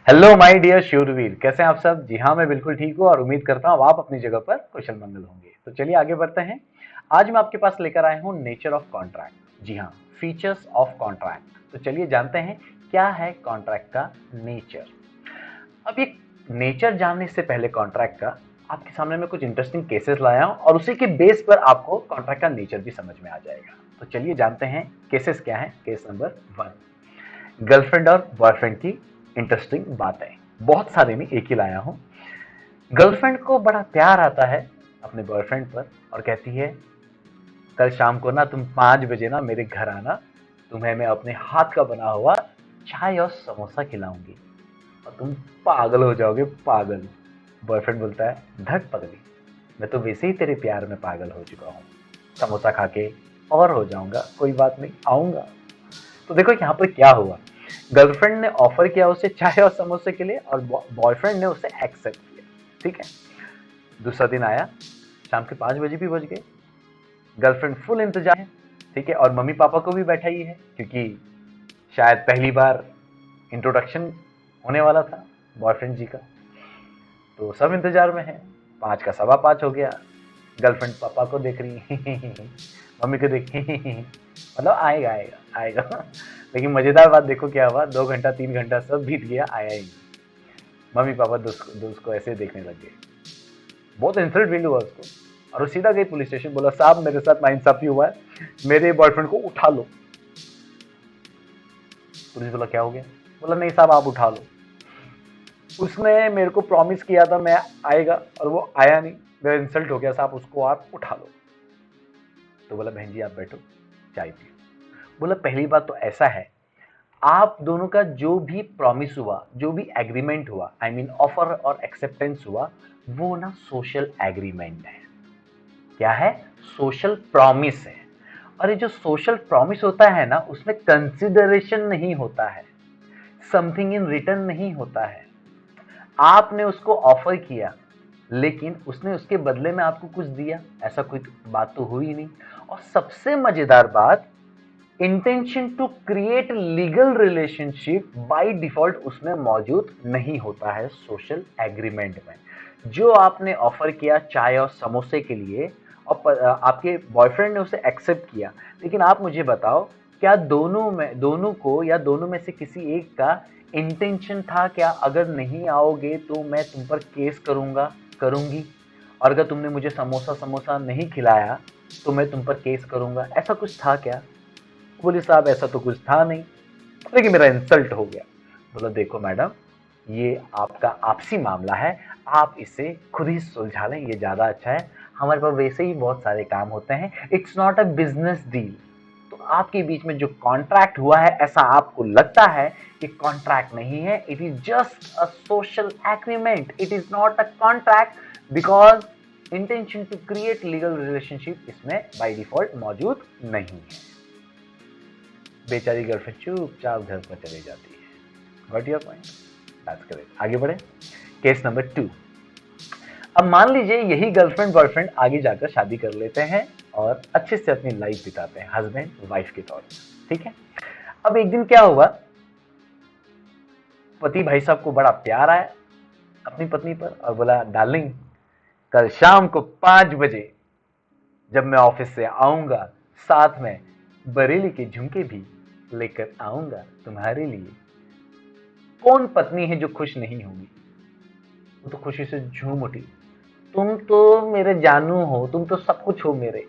Hello my dear शूरवीर, कैसे हैं आप सब। जी हाँ, मैं बिल्कुल ठीक हूँ और उम्मीद करता हूँ आप अपनी जगह पर कुशल मंगल होंगे। तो चलिए आगे बढ़ते हैं। आज मैं आपके पास लेकर आया हूँ नेचर ऑफ कॉन्ट्रैक्ट। जी हाँ, फीचर्स ऑफ कॉन्ट्रैक्ट। तो चलिए जानते हैं क्या है कॉन्ट्रैक्ट का नेचर। अब ये नेचर जानने से पहले कॉन्ट्रैक्ट का आपके सामने मैं कुछ इंटरेस्टिंग केसेस लाया हूँ और उसी के बेस पर आपको कॉन्ट्रैक्ट का नेचर भी समझ में आ जाएगा। तो चलिए जानते हैं केसेस क्या है। केस नंबर 1, गर्लफ्रेंड और बॉयफ्रेंड की इंटरेस्टिंग बातें। बहुत सारे नहीं, एक ही लाया हूं। गर्लफ्रेंड को बड़ा प्यार आता है अपने बॉयफ्रेंड पर और कहती है कल शाम को ना तुम 5 बजे ना मेरे घर आना, तुम्हें मैं अपने हाथ का बना हुआ चाय और समोसा खिलाऊंगी और तुम पागल हो जाओगे, पागल। बॉयफ्रेंड बोलता है धट पगली, मैं तो वैसे ही तेरे प्यार में पागल हो चुका हूँ, समोसा खा के और हो जाऊंगा, कोई बात नहीं, आऊंगा। तो देखो यहाँ पर क्या हुआ। गर्लफ्रेंड ने ऑफर किया उसे चाय और समोसे के लिए और बॉयफ्रेंड ने उसे एक्सेप्ट किया। ठीक है। दूसरा दिन आया, शाम के 5 बजे भी बज गए। गर्लफ्रेंड फुल इंतजार है। ठीक है, और मम्मी पापा को भी बैठा ही है क्योंकि शायद पहली बार इंट्रोडक्शन होने वाला था बॉयफ्रेंड जी का। तो सब इंतजार में है। 5 का 5:15 हो गया। गर्लफ्रेंड पापा को देख रही मम्मी को देख मतलब आएगा आएगा आएगा। लेकिन मजेदार बात देखो क्या हुआ, 2 घंटा 3 घंटा सब बीत गया, आया ही नहीं। मम्मी पापा दोस्त दोस्त को ऐसे देखने लग गए। बहुत इंसल्ट फील हुआ उसको और वो सीधा गई पुलिस स्टेशन। बोला साहब मेरे साथ नाइंसाफी हुआ है, मेरे बॉयफ्रेंड को उठा लो। पुलिस बोला क्या हो गया। बोला नहीं साहब आप उठा लो, उसने मेरे को प्रॉमिस किया था मैं आएगा और वो आया नहीं, मेरा इंसल्ट हो गया साहब, उसको आप उठा लो। तो बोला बहन जी आप बैठो, चाय पियो। बोला पहली बात तो ऐसा है, आप दोनों का जो भी प्रॉमिस हुआ, जो भी एग्रीमेंट हुआ, आई मीन ऑफर और एक्सेप्टेंस हुआ, वो ना सोशल एग्रीमेंट है। क्या है? सोशल प्रॉमिस है। और ये जो सोशल प्रॉमिस होता है ना, उसमें कंसिडरेशन नहीं होता है, समथिंग इन रिटर्न नहीं होता है। आपने उसको ऑफर किया लेकिन उसने उसके बदले में आपको कुछ दिया, ऐसा कोई बात तो हुई नहीं। और सबसे मजेदार बात, intention to create legal relationship by default उसमें मौजूद नहीं होता है सोशल एग्रीमेंट में। जो आपने ऑफर किया चाय और समोसे के लिए और आपके बॉयफ्रेंड ने उसे एक्सेप्ट किया, लेकिन आप मुझे बताओ क्या दोनों को या दोनों में से किसी एक का इंटेंशन था क्या, अगर नहीं आओगे तो मैं तुम पर केस करूंगा, करूंगी, और अगर तुमने मुझे समोसा समोसा नहीं खिलाया तो मैं तुम पर केस करूंगा, ऐसा कुछ था क्या। बोली साहब ऐसा तो कुछ था नहीं, लेकिन मेरा इंसल्ट हो गया। बोला देखो मैडम, ये आपका आपसी मामला है, आप इसे खुद ही सुलझा लें, ये ज्यादा अच्छा है। हमारे पास वैसे ही बहुत सारे काम होते हैं, it's not a business deal. तो आपके बीच में जो कॉन्ट्रैक्ट हुआ है, ऐसा आपको लगता है कि कॉन्ट्रैक्ट नहीं है, it is just a social agreement, it is not a contract because intention to create legal relationship इसमें बाय डिफॉल्ट मौजूद नहीं है। बेचारी गर्लफ्रेंड चुपचाप घर पर चली जाती है। Got your point? That's correct. आगे बढ़े। Case number 2। अब मान लीजिए यही गर्लफ्रेंड बॉयफ्रेंड आगे जाकर शादी कर लेते हैं और अच्छे से अपनी लाइफ बिताते हैं हस्बैंड वाइफ के तौर पर। ठीक है। अब एक दिन क्या हुआ, पति भाई साहब को बड़ा प्यार आया अपनी पत्नी पर और बोला डार्लिंग, कल शाम को 5 बजे जब मैं ऑफिस से आऊंगा, साथ में बरेली के झुमके भी लेकर आऊंगा तुम्हारे लिए। कौन पत्नी है जो खुश नहीं होगी। वो तो खुशी से झूम उठी। तुम तो मेरे जानू हो, तुम तो सब कुछ हो मेरे।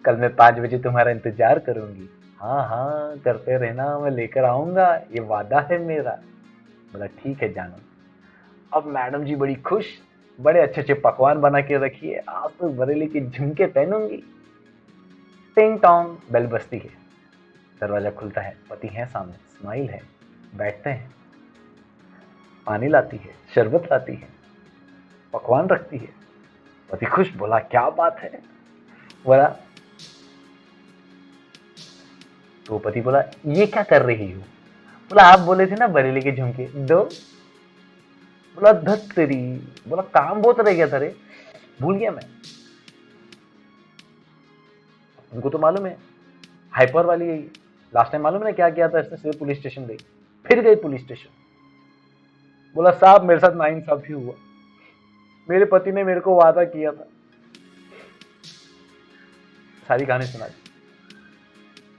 कल मैं 5 बजे तुम्हारा इंतजार करूंगी। हाँ हाँ करते रहना, मैं लेकर आऊंगा, ये वादा है मेरा। बोला ठीक है जानू। अब मैडम जी बड़ी खुश, बड़े अच्छे अच्छे पकवान बना के रखिए, आज तो बरेली के झुमके पहनूंगी। टिंग टोंग बेल बजती है। दरवाजा खुलता है, पति है सामने, स्माइल है। बैठते हैं, पानी लाती है, शरबत लाती है, पकवान रखती है। पति खुश, बोला क्या बात है। बोला, तो पति बोला ये क्या कर रही हो। बोला आप बोले थे ना बरेली के झुमके दो। बोला धत तेरी। बोला काम बहुत रह गया था रे, भूल गया मैं। उनको तो मालूम है हाइपर वाली है। लास्ट टाइम मालूम है ना क्या किया था इसने, सीधे पुलिस स्टेशन गई। फिर गई पुलिस स्टेशन। बोला साहब मेरे साथ नाइंसाफी हुआ, मेरे पति ने मेरे को वादा किया था। सारी कहानी सुना दी।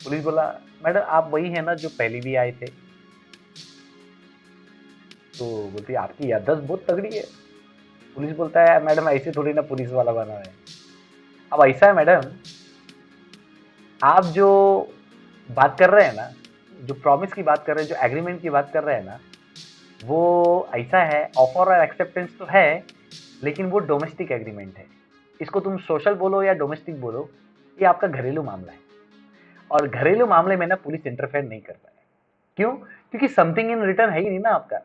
पुलिस बोला मैडम आप वही है ना जो पहले भी आए थे? तो बोलती आपकी याददाश्त बहुत तगड़ी है। पुलिस बोलता है मैडम ऐसे थोड़ी ना पुलिस वाला बना है। अब ऐसा है मैडम, आप जो बात कर रहे हैं ना, जो प्रॉमिस की बात कर रहे हैं, जो एग्रीमेंट की बात कर रहे हैं ना, वो ऐसा है, ऑफर और एक्सेप्टेंस तो है, लेकिन वो डोमेस्टिक एग्रीमेंट है। इसको तुम सोशल बोलो या डोमेस्टिक बोलो, ये आपका घरेलू मामला है। और घरेलू मामले में ना पुलिस इंटरफेयर नहीं कर पाए। क्यों? क्योंकि समथिंग इन रिटर्न है ही नहीं ना आपका।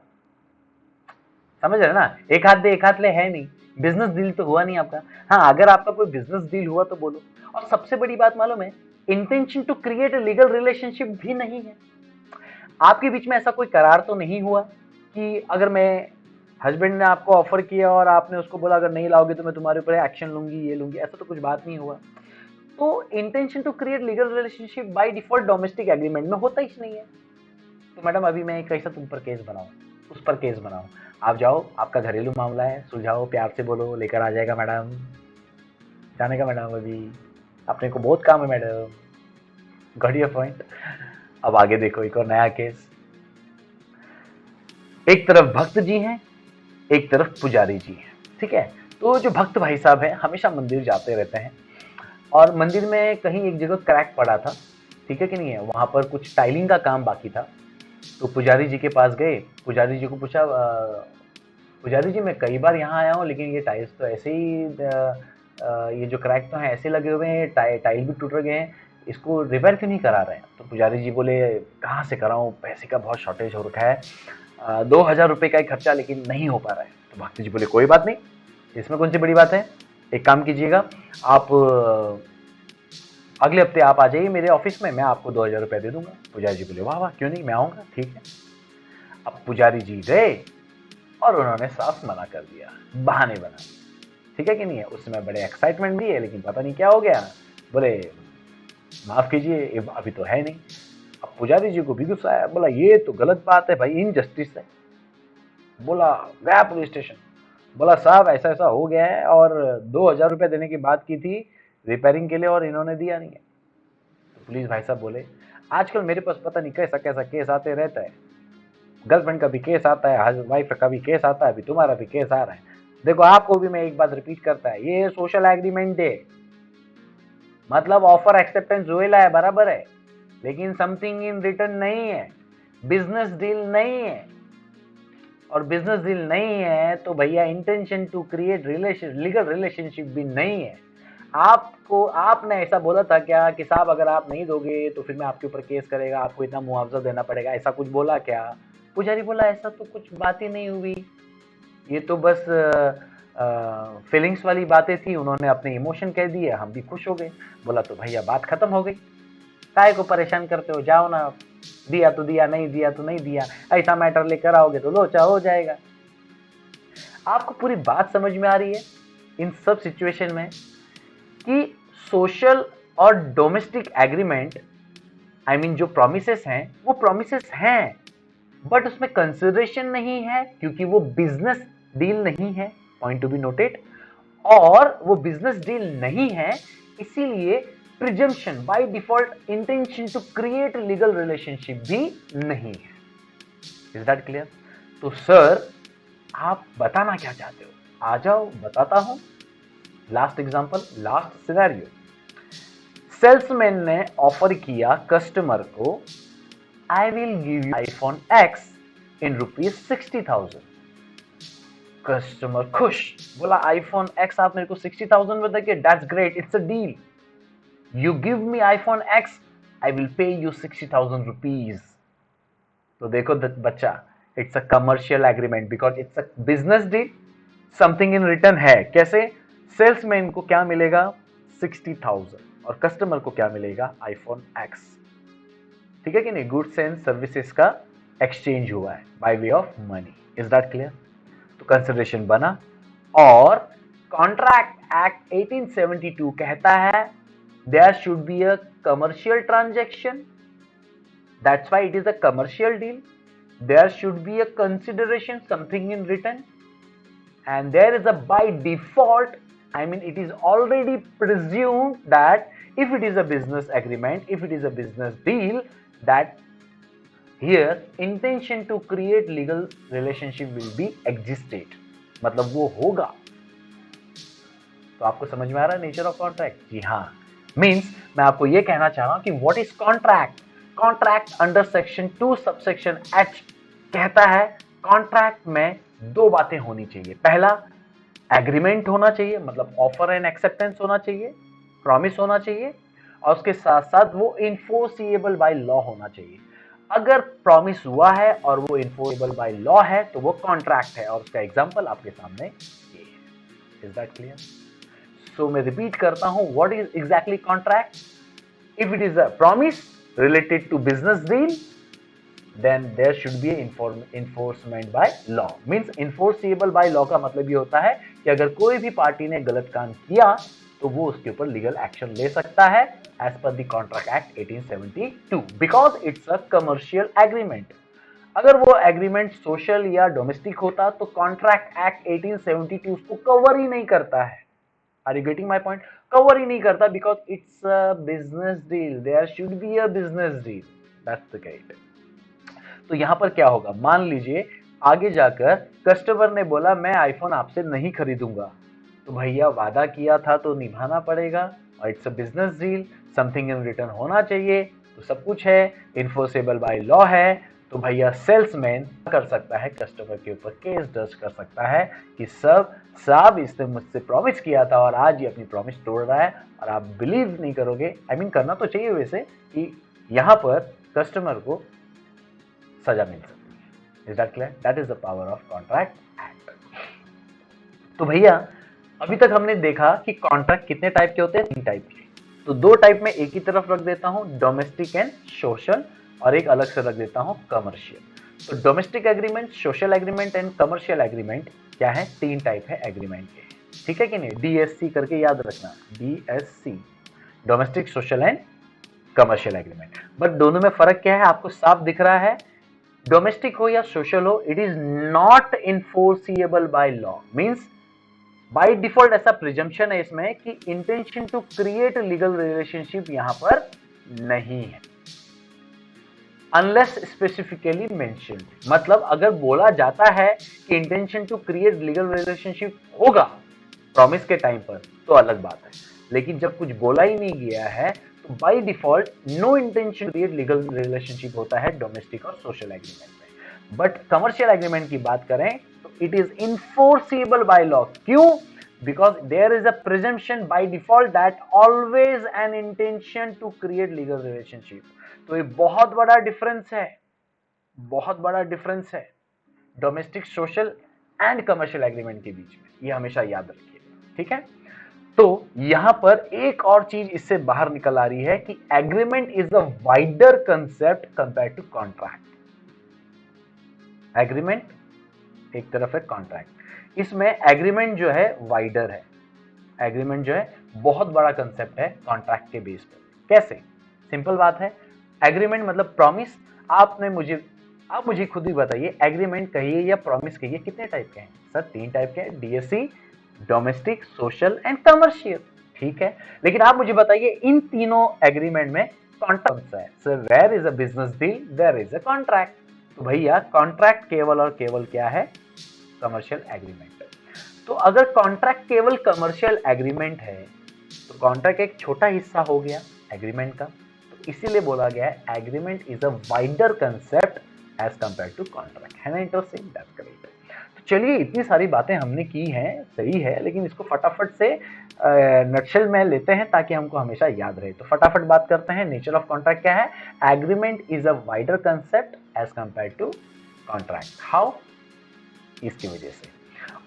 समझ रहे ना? एक हाथ दे एक हाथ ले है नहीं, बिजनेस डील तो हुआ नहीं आपका। हाँ, अगर आपका कोई बिजनेस डील हुआ तो बोलो। और सबसे बड़ी बात मालूम है, intention to create a legal relationship भी नहीं है। आपके बीच में ऐसा कोई करार तो नहीं हुआ कि अगर मैं हस्बैंड ने आपको ऑफर किया और आपने उसको बोला अगर नहीं लाओगे तो मैं तुम्हारे ऊपर एक्शन लूंगी, ये लूंगी, ऐसा तो कुछ बात नहीं हुआ। तो intention to create legal relationship by default domestic agreement में होता ही नहीं है। तो मैडम अभी मैं कैसा तुम पर केस बनाऊं, उस पर केस बनाऊं? आप जाओ, आपका घरेलू मामला है, सुलझाओ, प्यार से बोलो, लेकर आ जाएगा मैडम। जाने का मैडम, अभी अपने को बहुत काम है मैडम। Got your point. अब आगे देखो एक और नया केस। एक तरफ भक्त जी हैं, एक तरफ पुजारी जी हैं, ठीक है। तो जो भक्त भाई साहब हैं हमेशा मंदिर जाते रहते हैं, और मंदिर में कहीं एक जगह क्रैक पड़ा था, ठीक है कि नहीं है, वहां पर कुछ टाइलिंग का काम बाकी था। तो पुजारी जी के पास गए, पुजारी जी को पूछा पुजारी जी मैं कई बार यहाँ आया हूँ लेकिन ये टाइल्स तो ऐसे ही ये जो क्रैक तो हैं ऐसे लगे हुए हैं, टाइल भी टूट गए हैं, इसको रिपेयर क्यों नहीं करा रहे हैं? तो पुजारी जी बोले कहाँ से कराऊँ, पैसे का बहुत शॉर्टेज हो रखा है, 2,000 रुपये का ही खर्चा, लेकिन नहीं हो पा रहा है। तो भक्त जी बोले कोई बात नहीं, इसमें कौन सी बड़ी बात है, एक काम कीजिएगा, आप अगले हफ्ते आप आ जाइए मेरे ऑफिस में, मैं आपको 2,000 रुपये दे दूंगा। पुजारी जी बोले वाह वाह क्यों नहीं, मैं आऊँगा, ठीक है। अब पुजारी जी गए और उन्होंने साफ मना कर दिया, बहाने बना, ठीक है कि नहीं है। उस समय बड़े एक्साइटमेंट भी है, लेकिन पता नहीं क्या हो गया, बोले माफ कीजिए अभी तो है नहीं। अब पुजारी जी को भी गुस्सा आया, बोला ये तो गलत बात है भाई, इनजस्टिस है। बोला गया पुलिस स्टेशन, बोला साहब ऐसा ऐसा हो गया है और 2,000 रुपये देने की बात की थी रिपेयरिंग के लिए और इन्होंने दिया नहीं है। तो पुलिस भाई साहब बोले आजकल मेरे पास पता नहीं कैसा कैसा केस आते रहता है, गर्लफ्रेंड का भी केस आता है, वाइफ का भी केस आता है, अभी तुम्हारा भी केस आ रहा है। देखो आपको भी मैं एक बात रिपीट करता है, ये सोशल एग्रीमेंट है, मतलब ऑफर एक्सेप्टेंस जोएला है, बराबर है, लेकिन समथिंग इन रिटर्न नहीं है, बिजनेस डील नहीं है। और बिजनेस डील नहीं है तो भैया intention to create legal relationship भी नहीं है। आपको आपने ऐसा बोला था क्या कि साहब अगर आप नहीं दोगे तो फिर मैं आपके ऊपर केस करेगा, आपको इतना मुआवजा देना पड़ेगा, ऐसा कुछ बोला क्या? पुजारी बोला ऐसा तो कुछ बात ही नहीं हुई, ये तो बस फीलिंग्स वाली बातें थी, उन्होंने अपने इमोशन कह दिए, हम भी खुश हो गए। बोला तो भैया बात खत्म हो गई, काहे को परेशान करते हो, जाओ ना, दिया तो दिया, नहीं दिया तो नहीं दिया, ऐसा मैटर लेकर आओगे तो लोचा हो जाएगा। आपको पूरी बात समझ में आ रही है इन सब सिचुएशन में कि सोशल और डोमेस्टिक एग्रीमेंट, आई मीन जो प्रोमिसेस हैं वो प्रोमिसेस हैं, बट उसमें कंसिडरेशन नहीं है क्योंकि वो बिजनेस डील नहीं है, पॉइंट टू बी नोटेड। और वो बिजनेस डील नहीं है इसीलिए presumption by default intention to create legal relationship भी नहीं है। Is that clear? तो सर आप बताना क्या चाहते हो, आ जाओ बताता हूं। Last example, last scenario, salesman ने ऑफर किया कस्टमर को I will give you iPhone X in ₹60,000। Customer खुश, बोला आईफोन एक्स आप मेरे को 60,000 में देंगे, that's great, it's a deal, you give me iPhone x, I will pay you 60,000 rupees. तो देखो बच्चा, it's a commercial agreement because it's a business deal, something in return है। कैसे? सेल्समैन को क्या मिलेगा? 60,000, और कस्टमर को क्या मिलेगा? आईफोन एक्स, ठीक है कि नहीं? गुड्स एंड सर्विसेज का एक्सचेंज हुआ है by way of money. Is that clear? तो कंसिडरेशन बना, और कॉन्ट्रैक्ट एक्ट 1872 कहता है there should be a commercial transaction, that's why it is a commercial deal. there should be a consideration, something in written, and there is a by default, I mean it is already presumed that if it is a business agreement, if it is a business deal, that here intention to create legal relationship will be existed, मतलब वो होगा। तो आपको समझ में आ रहा है nature of contract? जी हाँ, मीन्स मैं आपको ये कहना चाह रहा हूं कि what is contract. Contract under section 2 subsection H कहता है कॉन्ट्रैक्ट में दो बातें होनी चाहिए। पहला, एग्रीमेंट होना चाहिए, मतलब ऑफर एंड एक्सेप्टेंस होना चाहिए, प्रॉमिस होना चाहिए, और उसके साथ साथ वो इन्फोर्सिएबल बाय लॉ होना चाहिए। अगर प्रॉमिस हुआ है और वो इन्फोर्सिएबल बाय लॉ है तो वो कॉन्ट्रैक्ट है, और उसका एग्जांपल आपके सामने ये है। Is that clear? सो मैं रिपीट करता हूं, what is exactly contract? If it is a promise related to business deal, then there should be enforcement by law. Means enforceable by law का मतलब ये होता है कि अगर कोई भी पार्टी ने गलत काम किया तो वो उसके ऊपर लीगल एक्शन ले सकता है as per the Contract Act 1872 because it's a commercial agreement. अगर वो एग्रीमेंट सोशल या डोमेस्टिक होता तो कॉन्ट्रैक्ट एक्ट 1872 उसको कवर ही नहीं करता है। Are you getting my point? Cover ही नहीं करता because it's a business deal. There should be a business deal. That's the case. तो यहाँ पर क्या होगा, मान लीजिए आगे जाकर कस्टमर ने बोला मैं आईफोन आपसे नहीं खरीदूंगा, तो भैया वादा किया था तो निभाना पड़ेगा, और it's a business deal, something in return होना चाहिए, तो सब कुछ है, इन्फोर्सेबल बाय लॉ है, तो भैया सेल्समैन कर सकता है, कस्टमर के ऊपर केस दर्ज कर सकता है कि साहब इसने मुझसे प्रॉमिस किया था और आज ये अपनी प्रॉमिस तोड़ रहा है, और आप बिलीव नहीं करोगे, आई मीन करना तो चाहिए वैसे, कि यहाँ पर कस्टमर को सजा मिल सकती है। Is that clear? That is the power of contract act. तो भैया अभी तक हमने देखा कि कॉन्ट्रैक्ट कितने टाइप के होते हैं, 3 टाइप के। तो 2 टाइप में एक ही तरफ रख देता हूं, डोमेस्टिक एंड सोशल, और एक अलग से रख देता हूं कमर्शियल। तो domestic agreement, social agreement and commercial agreement क्या है? 3 टाइप है एग्रीमेंट के, ठीक है कि नहीं? DSC करके याद रखना, DSC, domestic, social and commercial agreement. But दोनों में फर्क क्या है आपको साफ दिख रहा है? डोमेस्टिक हो या सोशल हो, it is not enforceable by law. Means by default ऐसा प्रिजम्पशन है इसमें कि intention to create legal relationship यहां पर नहीं है, अनलेस स्पेसिफिकली मेंशन्ड। मतलब अगर बोला जाता है कि intention to create legal relationship होगा प्रॉमिस के टाइम पर तो अलग बात है, लेकिन जब कुछ बोला ही नहीं गया है तो by default no intention to create legal relationship होता है डोमेस्टिक और सोशल एग्रीमेंट में। बट कमर्शियल एग्रीमेंट की बात करें तो it is enforceable by law. क्यों? Because there is a presumption by default that always an intention to create legal relationship. तो ये बहुत बड़ा डिफरेंस है, बहुत बड़ा डिफरेंस है domestic, social and commercial agreement के बीच में, ये हमेशा याद रखिए, ठीक है? तो यहां पर एक और चीज इससे बाहर निकल आ रही है कि agreement is a wider concept compare to contract. Agreement एक तरफ है, कॉन्ट्रैक्ट इसमें एग्रीमेंट जो है वाइडर है, एग्रीमेंट जो है बहुत बड़ा कंसेप्ट है कॉन्ट्रैक्ट के बेस पर। कैसे? सिंपल बात है, एग्रीमेंट मतलब प्रॉमिस। आप मुझे खुद ही बताइए, एग्रीमेंट कहिए या प्रॉमिस कहिए, कितने टाइप के हैं? सर 3 टाइप के हैं, DSC, domestic, social and commercial, ठीक है? लेकिन आप मुझे बताइए इन तीनों एग्रीमेंट में कॉन्ट्रैक्ट है। Sir where is a business deal, there is a contract. तो भैया कॉन्ट्रैक्ट केवल और केवल क्या है? Commercial agreement. तो अगर कॉन्ट्रैक्ट केवल कमर्शियल एग्रीमेंट है तो कॉन्ट्रैक्ट एक छोटा हिस्सा हो गया एग्रीमेंट का, तो इसीलिए बोला गया है agreement is a wider concept as compare to contract. है ना इंटरेस्टिंग? That's correct. तो चलिए इतनी सारी बातें हमने की हैं, सही है, लेकिन इसको फटाफट से नटशेल में लेते हैं ताकि हमको हमेशा याद रहे। तो फटाफट बात करते हैं, नेचर ऑफ कॉन्ट्रैक्ट क्या है? Agreement is a wider concept as compare to contract. How? इसकी वजह से।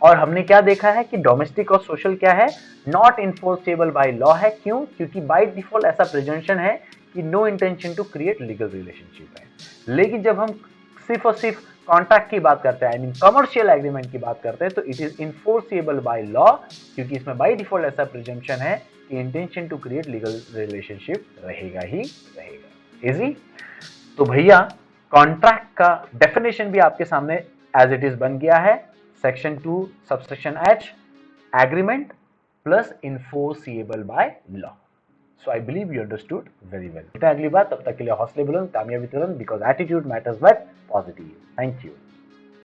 और हमने क्या देखा है कि डोमेस्टिक और सोशल क्या है? नॉट इन्फोर्सेबल बाय लॉ है। क्यों? क्योंकि बाय डिफॉल्ट ऐसा प्रिजम्पशन है कि no intention to create legal relationship है। लेकिन जब हम सिर्फ और सिर्फ कॉन्ट्रैक्ट की बात करते हैं, आई मीन कमर्शियल एग्रीमेंट की बात करते हैं, तो it is enforceable by law, क्योंकि इसमें बाय डिफॉल्ट ऐसा प्रिजम्पशन है कि intention to create legal relationship रहेगा ही रहेगा। इजी? तो भैया कॉन्ट्रैक्ट का डेफिनेशन भी आपके सामने एज इट इज बन गया है, section 2 subsection H, agreement plus enforceable by law. So I believe you understood very well. अगली बार, तब तक के लिए हौसले बुलंद, कामयाबी तुरंत, because attitude matters but positive. Thank you.